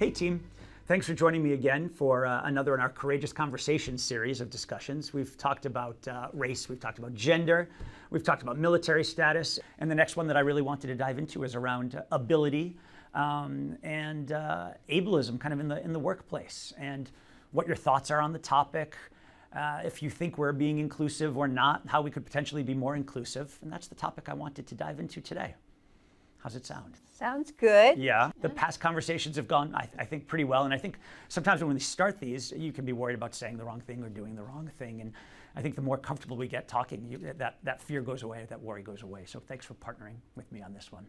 Hey team, thanks for joining me again for another in our Courageous Conversations series of discussions. We've talked about race, we've talked about gender, we've talked about military status, and the next one that I really wanted to dive into is around ability and ableism kind of in the workplace, and what your thoughts are on the topic, if you think we're being inclusive or not, how we could potentially be more inclusive, and that's the topic I wanted to dive into today. How's it sound? Sounds good. Yeah, the past conversations have gone, I think, pretty well. And I think sometimes when we start these, you can be worried about saying the wrong thing or doing the wrong thing. And I think the more comfortable we get talking, that fear goes away, that worry goes away. So thanks for partnering with me on this one.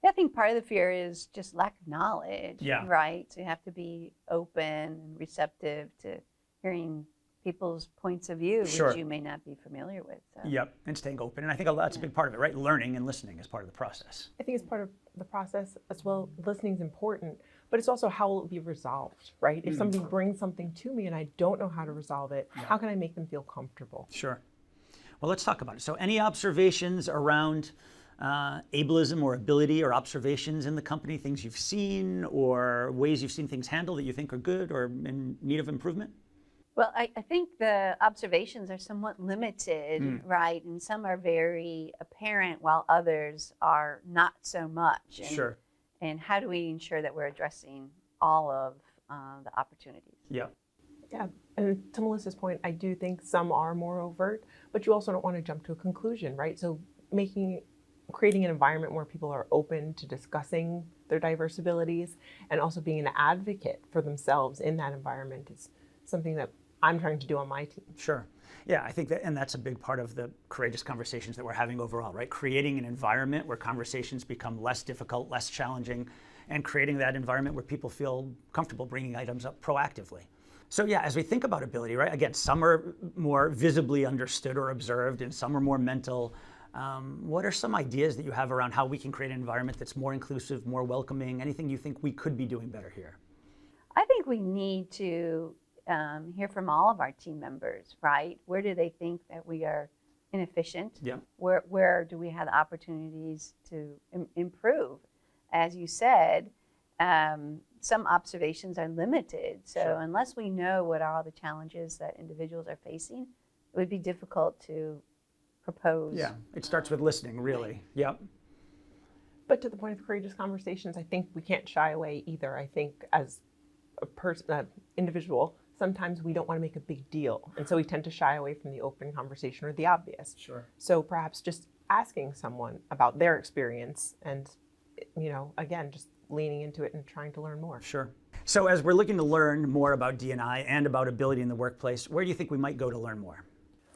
Yeah, I think part of the fear is just lack of knowledge, Yeah. right? So you have to be open and receptive to hearing people's points of view, Sure. which you may not be familiar with. So. Yep, and staying open. And I think that's a big part of it, right? Learning and listening is part of the process. I think it's part of the process as well. Listening is important, but it's also how will it be resolved, right? If somebody brings something to me and I don't know how to resolve it, how can I make them feel comfortable? Sure. Well, let's talk about it. So any observations around ableism or ability, or observations in the company, things you've seen or ways you've seen things handled that you think are good or in need of improvement? Well, I think the observations are somewhat limited, right? And some are very apparent while others are not so much. And, Sure. And how do we ensure that we're addressing all of the opportunities? Yeah. Yeah, and to Melissa's point, I do think some are more overt, but you also don't want to jump to a conclusion, right? So creating an environment where people are open to discussing their diverse abilities and also being an advocate for themselves in that environment is something that I'm trying to do on my team. Sure. Yeah, I think and that's a big part of the courageous conversations that we're having overall, right? Creating an environment where conversations become less difficult, less challenging, and creating that environment where people feel comfortable bringing items up proactively. So yeah, as we think about ability, right? Again, some are more visibly understood or observed, and some are more mental. What are some ideas that you have around how we can create an environment that's more inclusive, more welcoming? Anything you think we could be doing better here? I think we need to hear from all of our team members, right? Where do they think that we are inefficient? Yeah. Where do we have opportunities to improve? As you said, some observations are limited. So Sure. unless we know what are all the challenges that individuals are facing, it would be difficult to propose. Yeah, it starts with listening, really. Yep. But to the point of courageous conversations, I think we can't shy away either. I think as a person, an individual, sometimes we don't want to make a big deal. And so we tend to shy away from the open conversation or the obvious. Sure. So perhaps just asking someone about their experience and, again, just leaning into it and trying to learn more. Sure. So as we're looking to learn more about D&I and about ability in the workplace, where do you think we might go to learn more?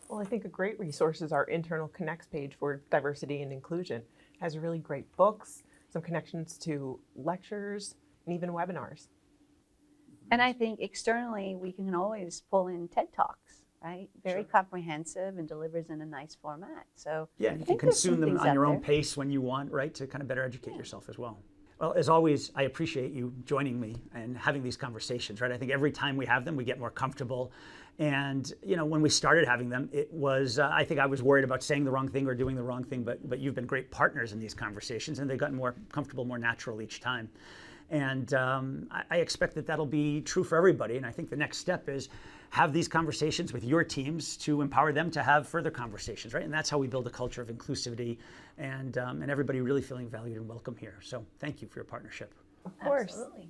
Well, I think a great resource is our internal Connects page for diversity and inclusion. It has really great books, some connections to lectures, and even webinars. And I think externally, we can always pull in TED Talks, right? Very Sure. comprehensive and delivers in a nice format. So Yeah, I and you can think there's consume some them things on out your own there. pace when you want, right, to kind of better educate yourself as well. Well, as always, I appreciate you joining me and having these conversations, right? I think every time we have them, we get more comfortable. And, when we started having them, it was, I think I was worried about saying the wrong thing or doing the wrong thing, but you've been great partners in these conversations, and they've gotten more comfortable, more natural each time. And I expect that that'll be true for everybody. And I think the next step is have these conversations with your teams to empower them to have further conversations, right? And that's how we build a culture of inclusivity and everybody really feeling valued and welcome here. So thank you for your partnership. Of course. Absolutely.